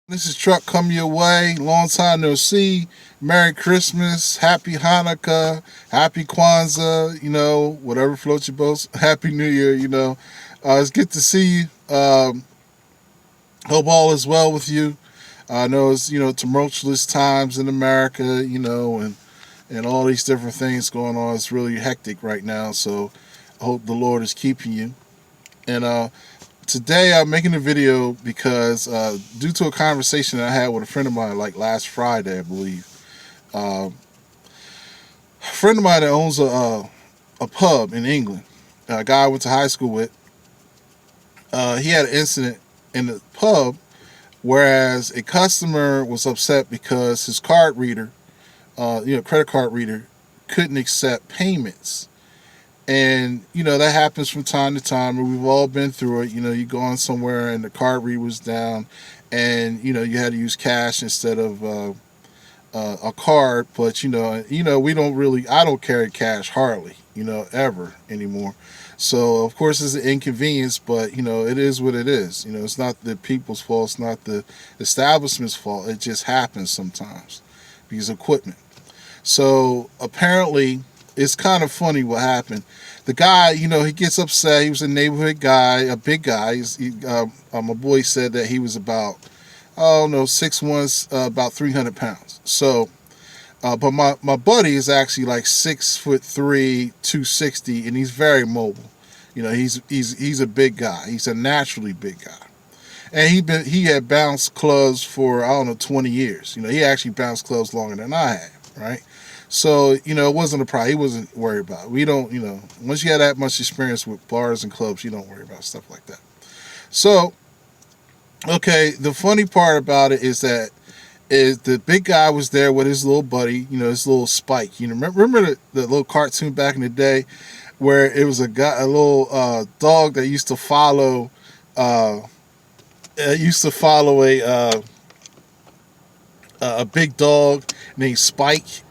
This is Truck Come Your Way. Long time no see. Merry Christmas. Happy Hanukkah. Happy Kwanzaa. Whatever floats your boat. Happy New Year. It's good to see you. Hope all is well with you. I know it's, tumultuous times in America, and all these different things going on. It's really hectic right now. So I hope the Lord is keeping you. And today I'm making a video because due to a conversation that I had with a friend of mine like last Friday, I believe. A friend of mine that owns a pub in England, a guy I went to high school with, he had an incident in the pub, whereas a customer was upset because his card reader, credit card reader, couldn't accept payments. And, that happens from time to time, and we've all been through it. You go on somewhere and the card reader was down, and, you had to use cash instead of a card. But, we don't really, I don't carry cash hardly, ever anymore. So, of course, it's an inconvenience, but, it is what it is. It's not the people's fault. It's not the establishment's fault. It just happens sometimes because of equipment. So, apparently, it's kind of funny what happened. The guy, he gets upset. He was a neighborhood guy, a big guy. My boy said that he was about, I don't know, 6'1", about 300 pounds. So, but my buddy is actually like 6'3", 260, and he's very mobile. He's a big guy. He's a naturally big guy. And he had bounced clubs for, I don't know, 20 years. He actually bounced clubs longer than I had, right? So, it wasn't a problem. He wasn't worried about it. We don't, once you have that much experience with bars and clubs, you don't worry about stuff like that. So, okay, the funny part about it is that the big guy was there with his little buddy, his little Spike. Remember the little cartoon back in the day where it was a little dog that uh, used to follow a big dog named Spike.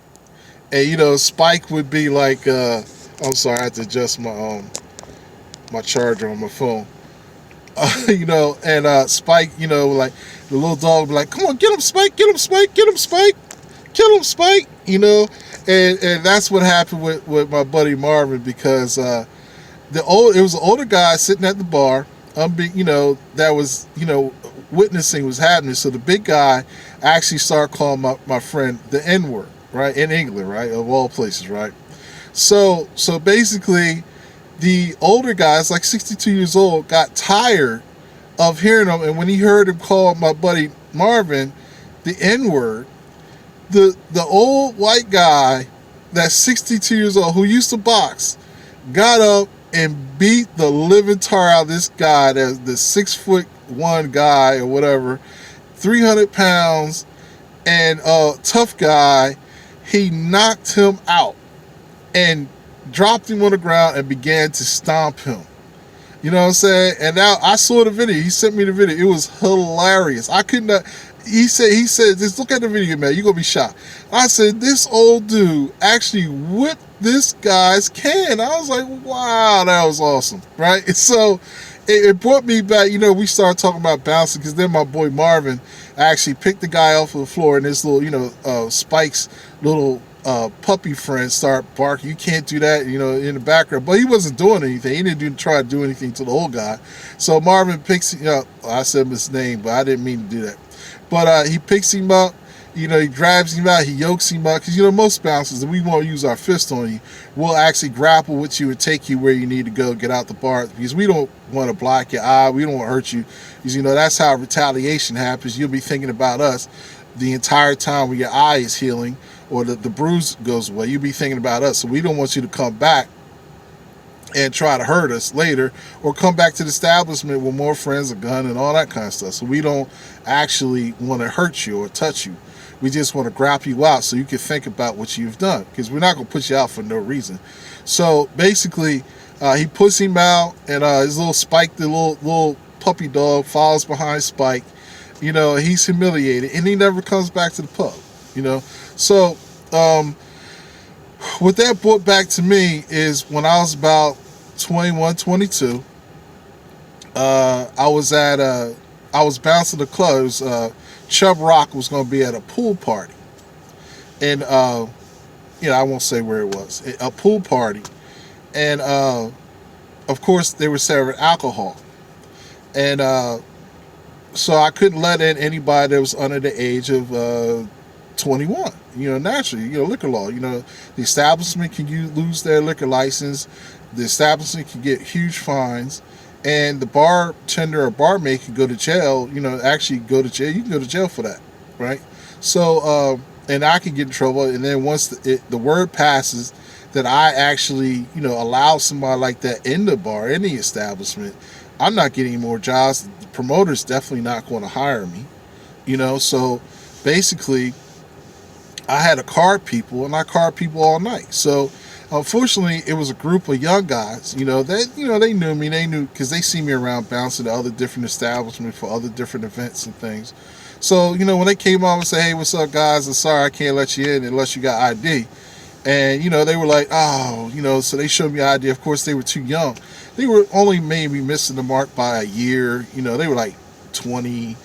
And Spike would be like, I'm sorry, I had to adjust my charger on my phone. And Spike, like the little dog would be like, come on, get him, Spike, get him, Spike, get him, Spike, kill him, Spike. And that's what happened with my buddy Marvin, because it was an older guy sitting at the bar, that was witnessing what's happening. So the big guy actually started calling my friend the N word, right, in England, right, of all places, right. So basically, the older guys, like 62 years old, got tired of hearing him, and when he heard him call my buddy Marvin the N word, the old white guy that's 62 years old who used to box got up and beat the living tar out of this guy, that's the 6'1" guy or whatever, 300 pounds, and tough guy. He knocked him out and dropped him on the ground and began to stomp him. You know what I'm saying? And now I saw the video. He sent me the video. It was hilarious. I could not. He said, just look at the video, man. You're going to be shocked. I said, this old dude actually whipped this guy's can. I was like, wow, that was awesome, right? And so it brought me back. We started talking about bouncing, because then my boy Marvin actually picked the guy off of the floor, and this little, Spike's little puppy friend started barking, you can't do that, in the background. But he wasn't doing anything. He didn't try to do anything to the old guy. So Marvin picks him up. I said his name, but I didn't mean to do that. But he picks him up, he grabs him out, he yokes him up. Because, most bouncers, if we want to use our fist on you, we'll actually grapple with you and take you where you need to go, get out the bar. Because we don't want to block your eye, we don't want to hurt you. Because, that's how retaliation happens. You'll be thinking about us the entire time when your eye is healing, or the bruise goes away. You'll be thinking about us. So we don't want you to come back and try to hurt us later, or come back to the establishment with more friends, a gun, and all that kind of stuff. So we don't actually want to hurt you or touch you. We just want to grapple you out so you can think about what you've done, because we're not going to put you out for no reason. So basically, he puts him out, and his little Spike, the little puppy dog, follows behind Spike. He's humiliated, and he never comes back to the pub. So what that brought back to me is when I was about 21, 22. I was bouncing the club. It was Chubb Rock was going to be at a pool party. And, I won't say where it was. A pool party. And, of course, they were serving alcohol. And so I couldn't let in anybody that was under the age of 21. Naturally, liquor law. The establishment can lose their liquor license. The establishment can get huge fines. And the bartender or barmaid can go to jail, actually go to jail. You can go to jail for that, right? So, and I can get in trouble. And then once the word passes that I actually, allow somebody like that in the bar, in the establishment, I'm not getting more jobs. The promoter's definitely not going to hire me, So basically, I had to card people, and I card people all night. So unfortunately, it was a group of young guys. They knew me. They knew because they see me around bouncing to other different establishments for other different events and things. So when they came on and said, "Hey, what's up, guys? I'm sorry I can't let you in unless you got ID." And they were like, "Oh, So they showed me ID. Of course, they were too young. They were only maybe missing the mark by a year. They were like 20,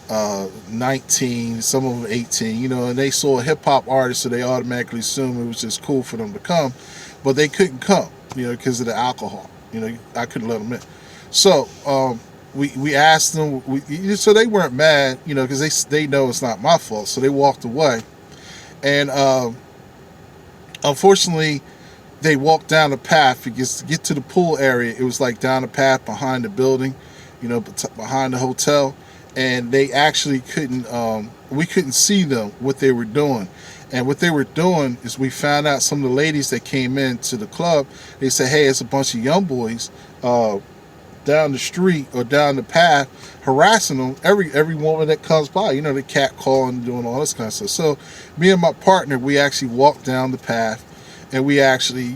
19, some of them 18. And they saw a hip hop artist, so they automatically assumed it was just cool for them to come, but they couldn't come, because of the alcohol. I couldn't let them in. So we asked them. So they weren't mad, because they know it's not my fault. So they walked away, and unfortunately, they walked down the path because to get to the pool area, it was like down the path behind the building, behind the hotel, and they actually couldn't. We couldn't see them what they were doing, and what they were doing is we found out some of the ladies that came into the club. They said, "Hey, it's a bunch of young boys down the street or down the path harassing them. Every woman that comes by, the cat calling, doing all this kind of stuff." So me and my partner, we actually walked down the path. And we actually,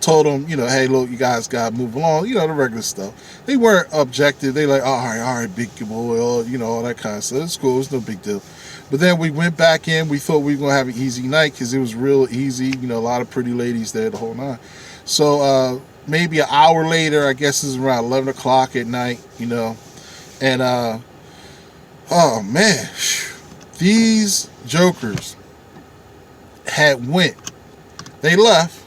told them, "Hey, look, you guys got to move along," the regular stuff. They weren't objective. They like, all right, big boy, all that kind of stuff. It's cool. It's no big deal. But then we went back in. We thought we were going to have an easy night because it was real easy. A lot of pretty ladies there the whole night. So maybe an hour later, I guess it was around 11 o'clock at night, And, oh, man, these jokers they left,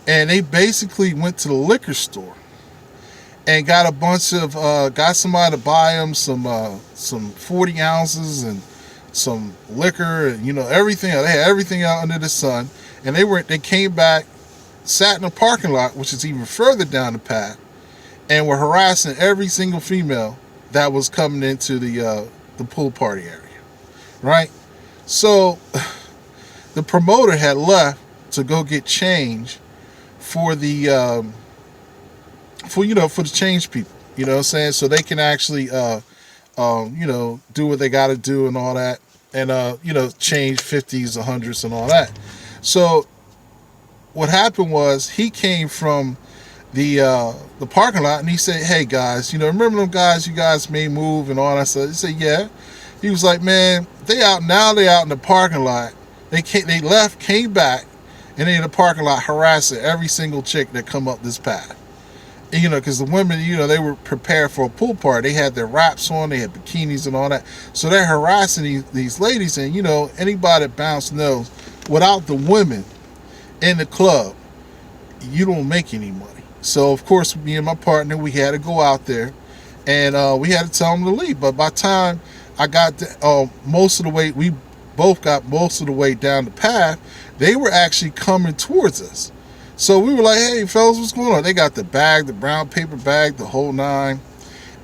and they basically went to the liquor store and got a bunch of got somebody to buy them some 40 ounces and some liquor and everything. They had everything out under the sun, and they came back, sat in the parking lot, which is even further down the path, and were harassing every single female that was coming into the pool party area, right? So the promoter had left to go get change for the for the change people, what I'm saying, so they can actually do what they got to do and all that, and change 50s, 100s, and all that. So what happened was he came from the parking lot and he said, "Hey guys, remember them guys? You guys may move and all that stuff." He said, "Yeah." He was like, "Man, they out in the parking lot. They left, came back, and they in the parking lot harassing every single chick that come up this path." And, because the women, they were prepared for a pool party. They had their wraps on, they had bikinis and all that. So they're harassing these ladies. And, anybody that bounce knows, without the women in the club, you don't make any money. So, of course, me and my partner, we had to go out there, and we had to tell them to leave. But by the time I got most of the way, we both got most of the way down the path, they were actually coming towards us. So we were like, "Hey, fellas, what's going on?" They got the bag, the brown paper bag, the whole nine.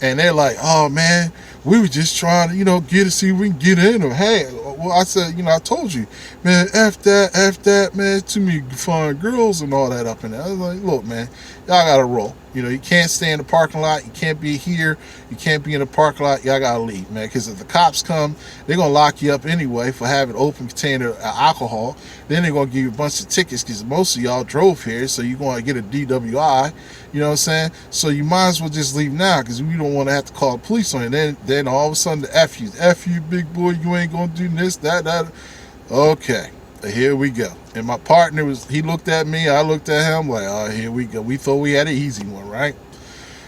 And they're like, "Oh, man, we were just trying to, get to see if we can get in." Or, "Hey," well, I said, "I told you, man, F that, man, too many fine girls and all that up in there." I was like, "Look, man, y'all got to roll. You can't stay in the parking lot. You can't be here. You can't be in the parking lot. Y'all got to leave, man, because if the cops come, they're going to lock you up anyway for having open container of alcohol. Then they're going to give you a bunch of tickets because most of y'all drove here, so you're going to get a DWI, you know what I'm saying? So you might as well just leave now because we don't want to have to call the police on you. Then all of a sudden the F you, big boy, you ain't going to do this, that. Okay, here we go." And my partner he looked at me, I looked at him like, "Oh, here we go." We thought we had an easy one, right?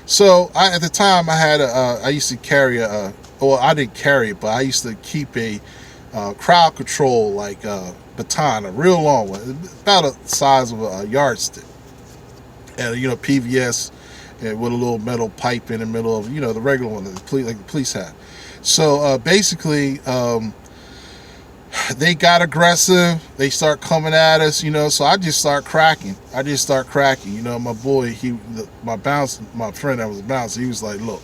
So at the time I had I used to carry a well, I didn't carry it, but I used to keep a crowd control like baton, a real long one, about the size of a yardstick, and PVS, and with a little metal pipe in the middle of the regular one that like the police have. So basically, they got aggressive. They start coming at us, So I just start cracking. My boy, my friend that was a bouncer, he was like, "Look,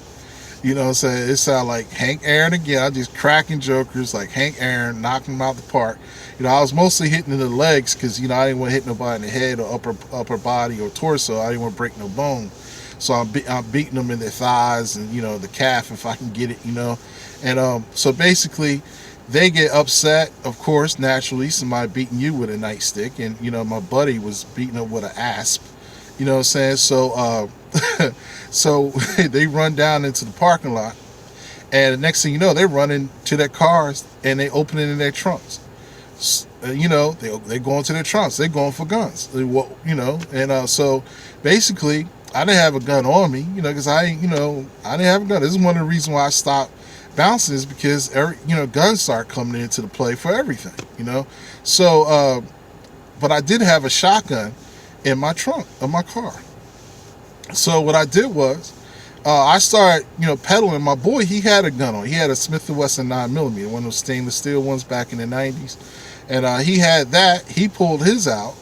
what I'm saying? It sounded like Hank Aaron again. I just cracking jokers like Hank Aaron, knocking them out the park. I was mostly hitting in the legs because I didn't want to hit nobody in the head or upper body or torso. I didn't want to break no bone. So I'm beating them in their thighs and the calf if I can get it, And so basically, they get upset, of course, naturally. Somebody beating you with a nightstick, and my buddy was beating up with an asp. You know what I'm saying? So so they run down into the parking lot, and the next thing you know, they're running to their cars and they open it in their trunks. They go into their trunks. They're going for guns. And so basically, I didn't have a gun on me, because I didn't have a gun. This is one of the reasons why I stopped bouncing, is because guns start coming into the play for everything, So, but I did have a shotgun in my trunk of my car. So what I did was, I started, pedaling. My boy, he had a gun on. He had a Smith & Wesson 9mm, one of those stainless steel ones back in the 90s. And he had that. He pulled his out.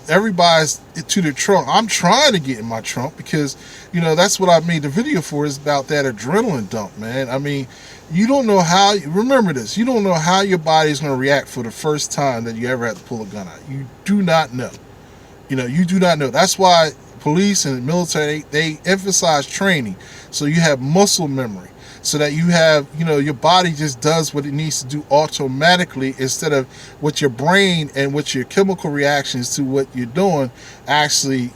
Everybody's to the trunk. I'm trying to get in my trunk because, that's what I made the video for, is about that adrenaline dump, man. I mean, you don't know how, remember this, you don't know how your body is going to react for the first time that you ever have to pull a gun out. You do not know. You do not know. That's why police and the military, they emphasize training. So you have muscle memory. So that you have, your body just does what it needs to do automatically, instead of what your brain and what your chemical reactions to what you're doing actually,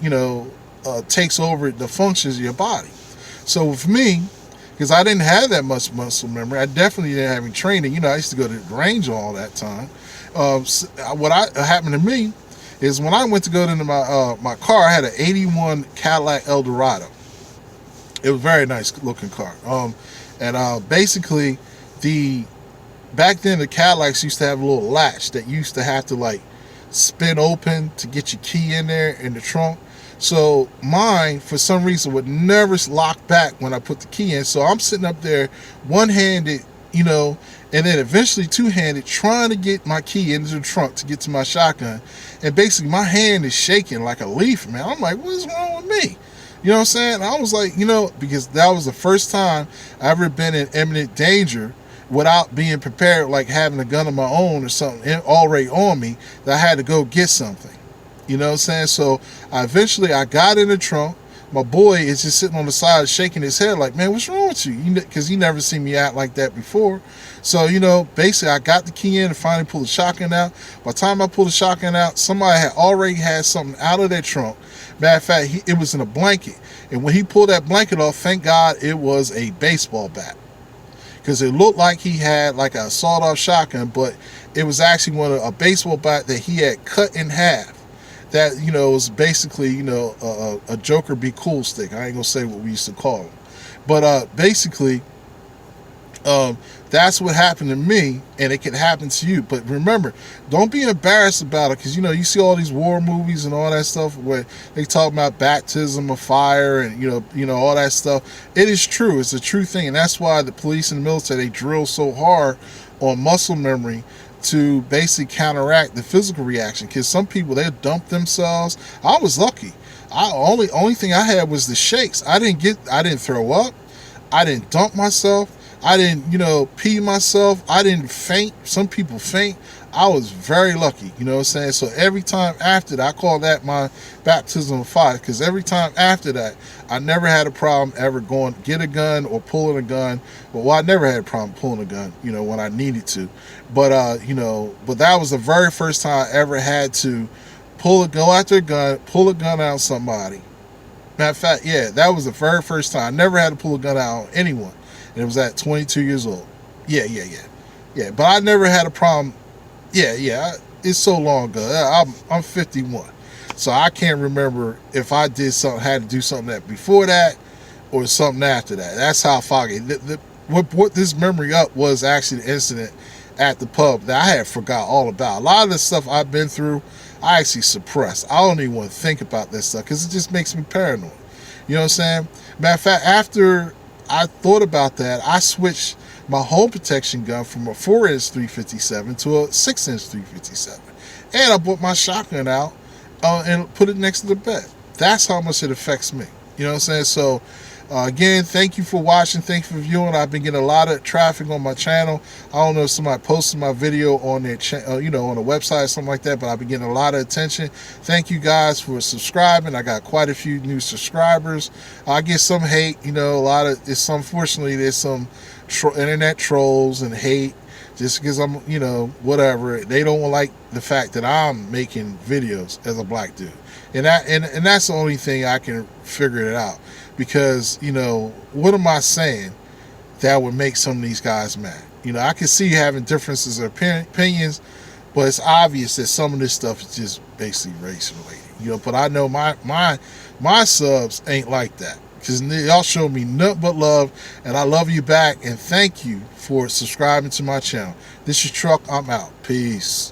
takes over the functions of your body. So with me, because I didn't have that much muscle memory, I definitely didn't have any training. I used to go to the range all that time. What happened to me is when I went to go into my car, I had an 81 Cadillac Eldorado. It was a very nice looking car. And basically, back then the Cadillacs used to have a little latch that used to have to like spin open to get your key in there in the trunk. So mine, for some reason, would never lock back when I put the key in. So I'm sitting up there one-handed, and then eventually two-handed, trying to get my key into the trunk to get to my shotgun. And basically my hand is shaking like a leaf, man. I'm like, what's wrong with me? You know what I'm saying? I was like, because that was the first time I ever been in imminent danger without being prepared, like having a gun of my own or something already on me, that I had to go get something. You know what I'm saying? So I got in the trunk. My boy is just sitting on the side shaking his head like, man, what's wrong with you? Because he never seen me act like that before. So, basically I got the key in and finally pulled the shotgun out. By the time I pulled the shotgun out, somebody had already had something out of their trunk. Matter of fact, it was in a blanket. And when he pulled that blanket off, thank God it was a baseball bat. Because it looked like he had like a sawed-off shotgun, but it was actually a baseball bat that he had cut in half. That, was basically, a Joker Be Cool stick. I ain't going to say what we used to call them. But basically, that's what happened to me, and it could happen to you. But remember, don't be embarrassed about it, because you see all these war movies and all that stuff where they talk about baptism of fire and all that stuff. It is true. It's a true thing, and that's why the police and the military, they drill so hard on muscle memory to basically counteract the physical reaction. Because some people, they dump themselves. I was lucky. Only thing I had was the shakes. I didn't throw up. I didn't dump myself. I didn't, pee myself. I didn't faint. Some people faint. I was very lucky, you know what I'm saying? So every time after that, I call that my baptism of fire, because every time after that, I never had a problem ever going to get a gun or pulling a gun. Well, I never had a problem pulling a gun, when I needed to. But, but that was the very first time I ever had to go after a gun, pull a gun out on somebody. Matter of fact, yeah, that was the very first time. I never had to pull a gun out on anyone. And it was at 22 years old. Yeah. But I never had a problem. Yeah. It's so long ago. I'm 51. So I can't remember if I had to do something before that or something after that. That's how foggy. what brought this memory up was actually the incident at the pub that I had forgot all about. A lot of the stuff I've been through, I actually suppress. I don't even want to think about this stuff because it just makes me paranoid. You know what I'm saying? Matter of fact, after I thought about that, I switched my home protection gun from a 4-inch 357 to a 6-inch 357. And I brought my shotgun out and put it next to the bed. That's how much it affects me. You know what I'm saying? So, again, thank you for watching. Thank you for viewing. I've been getting a lot of traffic on my channel. I don't know if somebody posted my video on their on the website or something like that, but I've been getting a lot of attention. Thank you guys for subscribing. I got quite a few new subscribers. I get some hate, a lot of it's unfortunately there's some internet trolls and hate just because I'm, whatever. They don't like the fact that I'm making videos as a black dude. And that's the only thing I can figure it out. Because, what am I saying that would make some of these guys mad? I can see having differences of opinions, but it's obvious that some of this stuff is just basically race related. But I know my subs ain't like that. Because y'all show me nothing but love, and I love you back, and thank you for subscribing to my channel. This is Truck. I'm out. Peace.